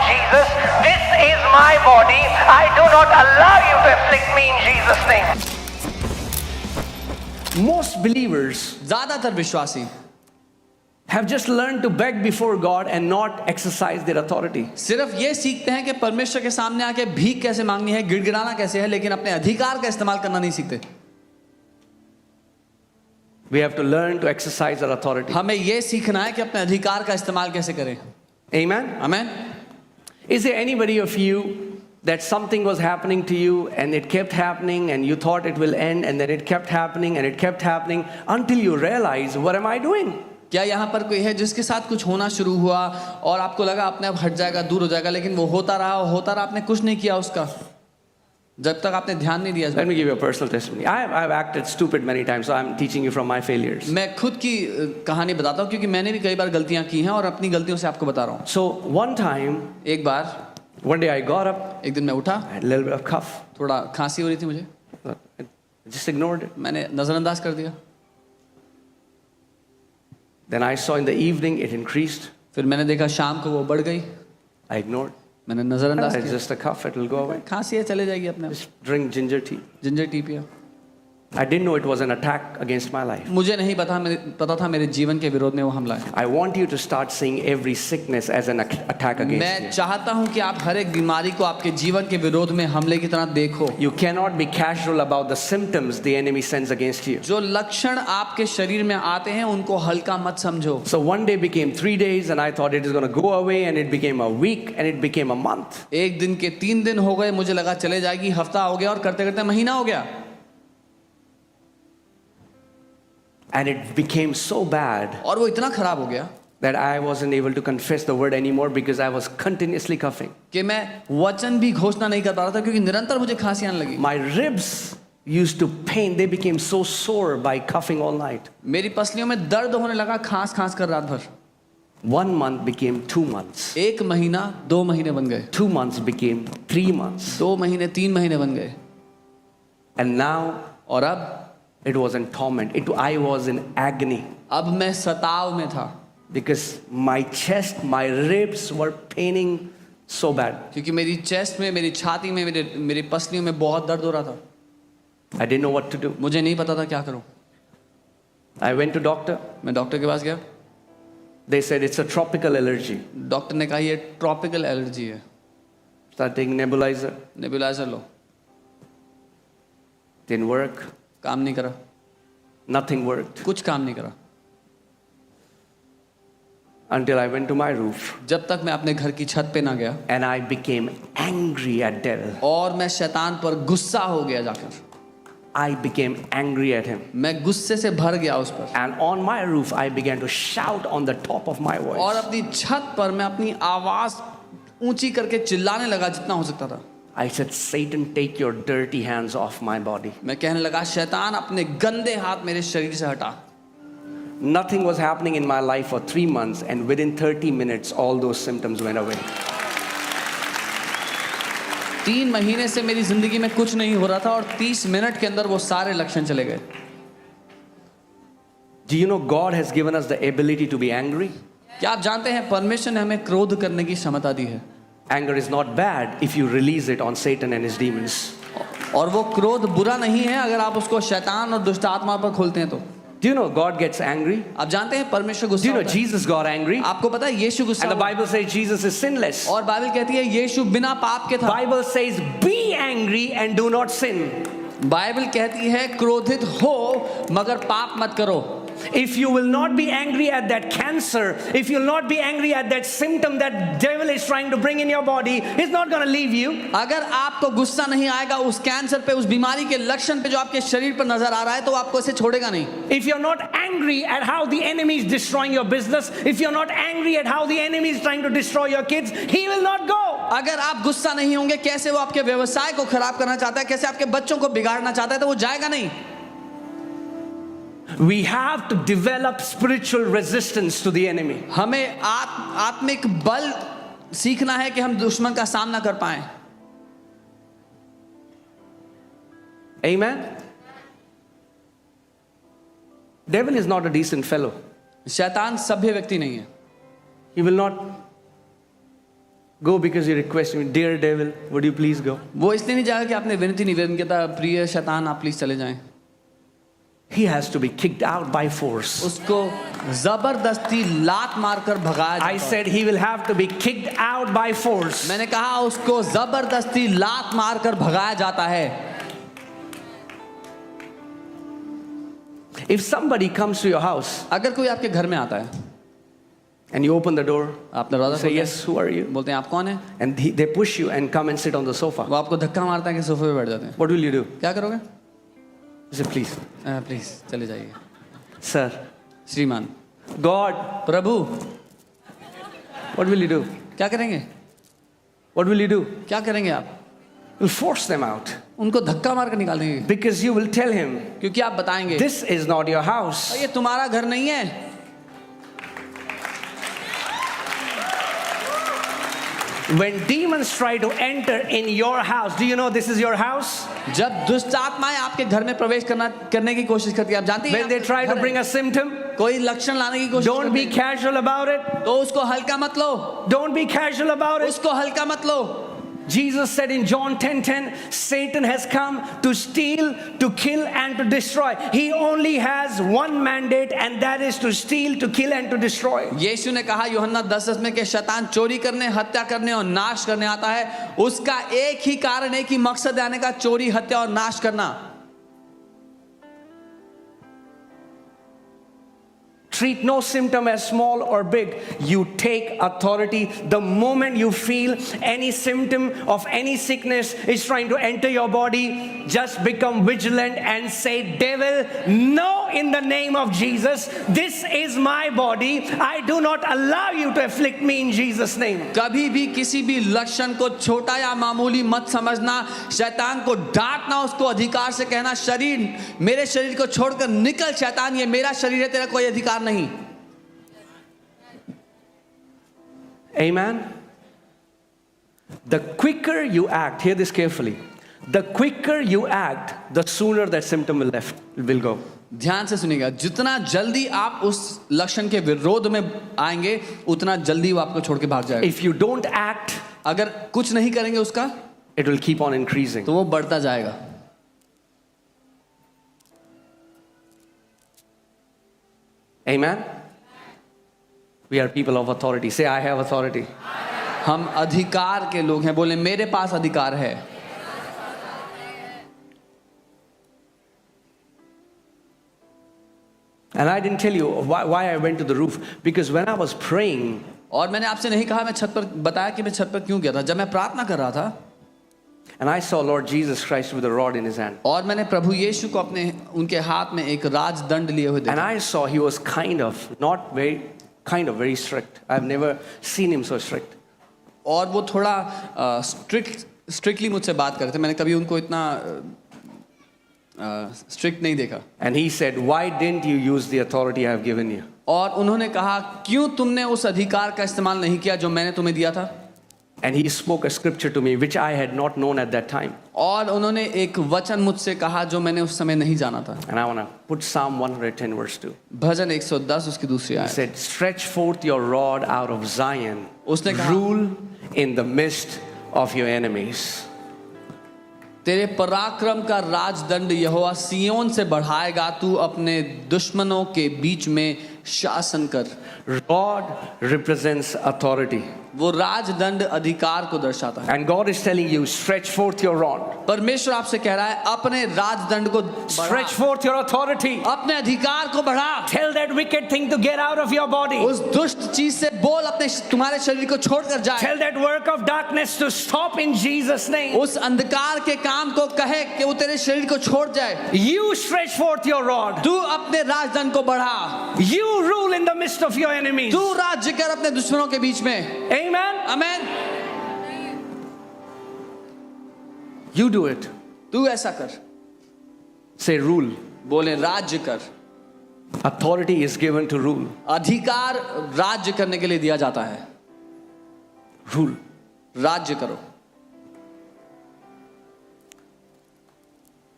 Jesus. This is my body. I do not allow you to afflict me in Jesus' name. Most believers ज्यादातर विश्वासी have just learned to beg before God and not exercise their authority. सिर्फ ये सीखते हैं कि परमेश्वर के सामने आके भीख कैसे मांगनी है, गिड़गिड़ाना कैसे है, लेकिन अपने अधिकार का इस्तेमाल करना नहीं सीखते. We have to learn to exercise our authority. हमें ये सीखना है कि अपने अधिकार का इस्तेमाल कैसे करें. Amen. आमीन. Is there anybody of you that something was happening to you and it kept happening and you thought it will end and then it kept happening and it kept happening until you realize, what am I doing? क्या यहाँ पर कोई है जिसके साथ कुछ होना शुरू हुआ और आपको लगा अपने आप हट जाएगा, दूर हो जाएगा, लेकिन वो होता रहा, आपने कुछ नहीं किया उसका, जब तक आपने ध्यान नहीं दिया. Let me give you a personal testimony. I've acted stupid many times, so I'm teaching you from my failures. मैं खुद की कहानी बताता हूँ क्योंकि मैंने भी कई बार गलतियाँ की हैं और अपनी गलतियों से आपको बता रहा हूँ. So one time, एक बार, one day I got up, एक दिन मैं उठा, I had a little bit of cough. थोड़ा खांसी हो रही थी मुझे, I just ignored it. मैंने नज़रअंदाज कर दिया. Then I saw in the evening it increased. फिर मैंने देखा शाम को वो बढ़ गई, I ignored. मैंने नज़रअंदाज It's किया. just a cough, it will go away. खांसी है, चले जाएगी अपने आप. Just drink ginger tea. Ginger tea पिया. I didn't know it was an attack against my life. मुझे नहीं पता था मेरे जीवन के विरोध में वो हमला है. I want you to start seeing every sickness as an attack against मैं you. चाहता हूं कि आप हर एक बीमारी को आपके जीवन के विरोध में हमले की तरह देखो. You cannot be casual about the symptoms the enemy sends against you. जो लक्षण आपके शरीर में आते हैं उनको हल्का मत समझो. So one day became 3 days and I thought it is going to go away and it became a week and it became a month. एक दिन के 3 दिन हो गए, मुझे लगा चले जाएगी, हफ्ता हो गया और करते करते महीना हो गया. And it became so bad और वो इतना खराब हो गया that I wasn't able to confess the word anymore because I was continuously coughing. कि मैं वचन भी घोषणा नहीं कर पा रहा था क्योंकि निरंतर मुझे खांसी आने लगी. My ribs used to pain. They became so sore by coughing all night. मेरी पसलियों में दर्द होने लगा खांस खांस कर रात भर. 1 month became 2 months. एक महीना 2 महीने बन गए. 2 months became 3 months. 2 महीने 3 महीने बन गए. And now और अब it was in torment. I was in agony. अब मैं सताव में था Because my chest, my ribs were paining so bad. क्योंकि मेरी चेस्ट में, मेरी छाती में, मेरी पसलियों में बहुत दर्द हो रहा था. I didn't know what to do. मुझे नहीं पता था क्या करूं. I went to doctor. मैं डॉक्टर के पास गया. They said it's a tropical allergy. Doctor ने कहा ये ट्रॉपिकल एलर्जी है. Start taking nebulizer. Nebuliser low. Didn't work. काम नहीं करा. Nothing worked. कुछ काम नहीं करा. Until I went to my roof. जब तक मैं अपने घर की छत पे ना गया. And I became angry at devil. और मैं शैतान पर गुस्सा हो गया जाकर. I became angry at him. मैं गुस्से से भर गया उस पर. And on my roof, I began to shout on the top of my और voice. अपनी छत पर मैं अपनी आवाज ऊंची करके चिल्लाने लगा जितना हो सकता था. I said, Satan, take your dirty hands off my body. मैं कहने लगा शैतान अपने गंदे हाथ मेरे शरीर से हटा. Nothing was happening in my life for 3 months, and within 30 minutes, all those symptoms went away. 3 महीने से मेरी जिंदगी में कुछ नहीं हो रहा था और 30 मिनट के अंदर वो सारे लक्षण चले गए. Do you know God has given us the ability to be angry? क्या आप जानते हैं परमेश्वर ने हमें क्रोध करने की क्षमता दी है. Anger is not bad if you release it on Satan and his demons. और वो क्रोध बुरा नहीं है अगर आप उसको शैतान और दुष्ट आत्मा पर खोलते हैं तो. Do you know God gets angry? आप जानते हैं परमेश्वर Do गुस्सा you know होता है. Jesus got angry? आपको पता है यीशु गुस्सा And the हुआ. Bible says Jesus is sinless. और बाइबल कहती है यीशु बिना पाप के था. Bible says be angry and do not sin. Bible कहती है क्रोधित हो मगर पाप मत करो. If you will not be angry at that cancer, if you'll not be angry at that symptom that devil is trying to bring in your body, it's not going to leave you. अगर आपको गुस्सा नहीं आएगा उस cancer पे, उस बीमारी के लक्षण पे जो आपके शरीर पर नजर आ रहा है, तो आपको इसे छोड़ेगा नहीं. If you're not angry at how the enemy is destroying your business, if you're not angry at how the enemy is trying to destroy your kids, he will not go. अगर आप गुस्सा नहीं होंगे कैसे वो आपके व्यवसाय को खराब करना चाहता है, कैसे आपके बच्चों को बिगाड़ना चाहता है, तो वो जाएगा नहीं. We have to develop spiritual resistance to the enemy. हमें आत्मिक बल सीखना है कि हम दुश्मन का सामना कर पाएं. Amen. Devil is not a decent fellow. शैतान सभ्य व्यक्ति नहीं है. He will not go because you request me, dear devil, would you please go? वो इसलिए नहीं जाएगा कि आपने विनती निवेदन किया था, प्रिय शैतान आप प्लीज चले जाएं। He has to be kicked out by force. उसको जबरदस्ती लात मारकर भगाया I जाता है। said he will have to be kicked out by force. मैंने कहा उसको जबरदस्ती लात मारकर भगाया जाता है। If somebody comes to your house अगर कोई आपके घर में आता है, and you open the door, आप दरवाजा say, खोलते yes, who are you? हैं, बोलते हैं आप कौन है, And they push you and come and sit on the sofa. वो आपको धक्का मारता है कि सोफे पे बैठ जाते हैं। What will you do? क्या करोगे? You say, please, प्लीज चले जाइए। sir, श्रीमान, God, Prabhu, what will you do? क्या करेंगे? What will you do? क्या करेंगे आप? You'll force them out उनको धक्का मार कर निकाल देंगे, because you will tell him, क्योंकि आप बताएंगे this is not your house. ये तुम्हारा घर नहीं है। When demons try to enter in your house, do you know this is your house? जब दुष्ट आत्माएं आपके घर में प्रवेश करने की कोशिश करती है, आप जानते हैं When they try to bring a symptom, कोई लक्षण लाने की कोशिश don't be करती casual about it. है, तो उसको हल्का मत लो, Don't be casual about it. उसको हल्का मत लो। Jesus said in John 10:10, Satan has come to steal, to kill, and to destroy. He only has one mandate, and that is to steal, to kill, and to destroy. यीशु ने कहा यूहन्ना 10:10 में कि शैतान चोरी करने, हत्या करने और नाश करने आता है। उसका एक ही कारण, एक ही मकसद है आने का, चोरी, हत्या और नाश करना। Treat no symptom as small or big. You take authority. The moment you feel any symptom of any sickness is trying to enter your body, just become vigilant and say, devil, no, in the name of Jesus. This is my body. I do not allow you to afflict me in Jesus' name. कभी भी किसी भी लक्षण को छोटा या मामूली मत समझना, शैतान को डांटना, उसको अधिकार से कहना, शरीर, मेरे शरीर को छोड़कर निकल शैतान, ये मेरा शरीर है, तेरा कोई अधिकार नहीं। Amen. The quicker you act, hear this carefully. The quicker you act, the sooner that symptom will go. ध्यान से सुनिएगा, जितना जल्दी आप उस लक्षण के विरोध में आएंगे, उतना जल्दी वो आपको छोड़ के भाग जाएगा। If you don't act, अगर कुछ नहीं करेंगे उसका, it will keep on increasing. तो वो बढ़ता जाएगा। Amen. We are people of authority. Say, I have authority. हम अधिकार के लोग हैं, बोले मेरे पास अधिकार है। And I didn't tell you why I went to the roof, because when I was praying, और मैंने आपसे नहीं कहा मैं छत पर, बताया कि मैं छत पर क्यों गया था। जब मैं प्रार्थना कर रहा था, and I saw Lord Jesus Christ with a rod in his hand, और मैंने प्रभु यीशु को अपने उनके हाथ में एक राजदंड लिए हुए and देखा, I saw he was kind of very strict. I've never seen him so strict. और वो थोड़ा स्ट्रिक्टली मुझसे बात कर रहे थे। मैंने कभी उनको इतना स्ट्रिक्ट नहीं देखा। And he said, why didn't you use the authority I have given you? और उन्होंने कहा, क्यों तुमने उस अधिकार का इस्तेमाल नहीं किया जो मैंने तुम्हें दिया था? And he spoke a scripture to me which I had not known at that time. और उन्होंने एक वचन मुझसे कहा जो मैंने उस समय नहीं जाना था। And I want to put Psalm 110 verse 2. भजन 110 उसकी दूसरी He आयत। said, stretch forth your rod out of Zion. उसने कहा, Rule in the midst of your enemies. तेरे पराक्रम का राजदंड यहोवा सियोन से बढ़ाएगा, तू अपने दुश्मनों के बीच में शासन कर। Rod represents authority. वो राजदंड अधिकार को दर्शाता है। And God is telling you, stretch forth your rod. परमेश्वर आपसे कह रहा है, अपने राजदंड को Stretch बढ़ा, forth your authority. अपने अधिकार को बढ़ा। Tell that wicked thing to get out of your body. उस दुष्ट चीज से बोल, अपने तुम्हारे शरीर को छोड़कर जाए। Tell that work of darkness to stop in Jesus' name. उस अंधकार के काम को कहे कि वो तेरे शरीर को छोड़ जाए। You stretch forth your rod. तू अपने राजदंड को बढ़ा। You rule in the midst of your enemies. तू राज्य कर अपने दुश्मनों के बीच में। Amen. Amen. You do it. तू ऐसा कर। Say rule. बोले राज्य कर। Authority is given to rule. अधिकार राज्य करने के लिए दिया जाता है। Rule. राज्य करो।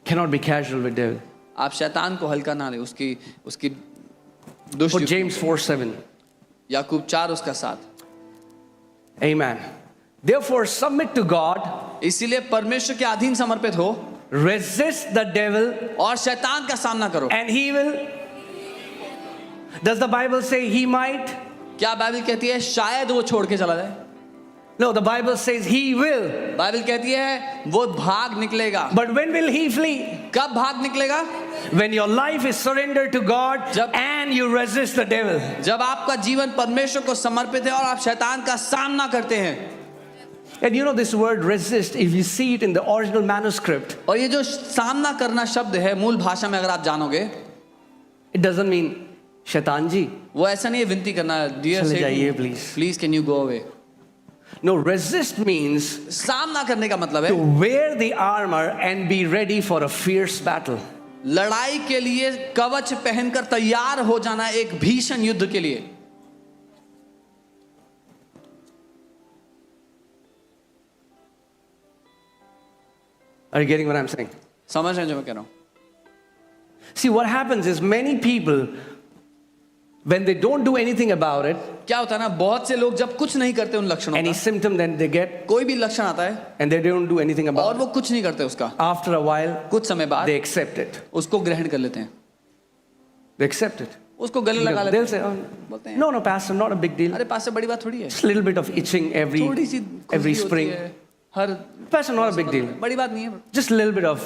Cannot be casual with devil. आप शैतान को हल्का ना ले, उसकी Put दुष्ट। James 4:7. याकूब 4 उसका 7। Amen. Therefore, submit to God, इसीलिए परमेश्वर के अधीन समर्पित हो resist the devil, और शैतान का सामना करो। and he will. Does the Bible say he might? क्या बाइबल कहती है शायद वो छोड़ के चला जाए? No, the Bible says he will. Bible कहती है वो भाग निकलेगा। But when will he flee? कब भाग निकलेगा? When your life is surrendered to God जब- and you resist the devil. जब आपका जीवन परमेश्वर को समर्पित है और आप शैतान का सामना करते हैं। And you know this word resist, if you see it in the original manuscript, और ये जो सामना करना शब्द है मूल भाषा में अगर आप जानोगे, it doesn't mean शैतान जी. वो ऐसा नहीं है विनती करना डियर चले जाइए, please. Please can you go away. No, resist means सामना करने का मतलब to है wear the armor and be ready for a fierce battle. लड़ाई के लिए कवच पहनकर तैयार हो जाना एक भीषण युद्ध के लिए। Are you getting what I'm saying? समझ रहे हैं जो मैं कह रहा हूं? See, what happens is many people, when they don't do anything about it, क्या होता है ना, बहुत से लोग जब कुछ नहीं करते उन लक्षणों any का, symptom then they get, कोई भी लक्षण आता है and they don't do anything और about वो कुछ नहीं करते उसका, it, after a while, कुछ समय बाद they accept it. उसको ग्रहण कर लेते हैं, They accept it. उसको गले लगा लेते They'll हैं, say, oh, बोलते हैं no, no, Pastor, not a big deal. अरे पास से बड़ी बात थोड़ी है, Just a little bit of itching every थोड़ी सी every खुजली होती spring. है, हर Pastor, not a big deal. बड़ी बात नहीं है, Just a little bit of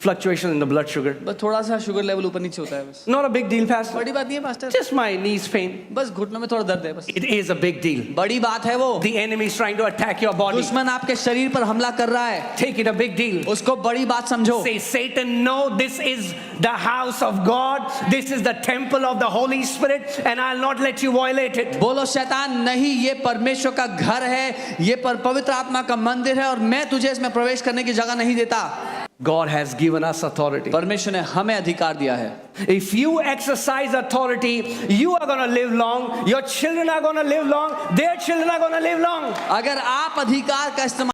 fluctuation in the blood sugar. बस थोड़ा सा शुगर लेवल ऊपर नीचे होता है, बस Not a big deal, Pastor. बड़ी बात नहीं है pastor, Just my knees pain. बस घुटनों में थोड़ा दर्द है, बस It is a big deal. बड़ी बात है वो। The enemy is trying to attack your body. दुश्मन आपके शरीर पर हमला कर रहा है, Take it a big deal. उसको बड़ी बात समझो। Say, Satan, no, this is the house of God. This is the temple of the Holy Spirit, and I'll not let you violate it. बोलो शैतान नहीं, ये परमेश्वर का घर है, ये पवित्र आत्मा का मंदिर है और मैं तुझे इसमें प्रवेश करने की जगह नहीं देता। God has given us authority. परमेश्वर ने हमें अधिकार दिया है। If you exercise authority, you are going to live long. Your children are going to live long. Their children are going to live long. अगर आप अधिकार का इस्तेमाल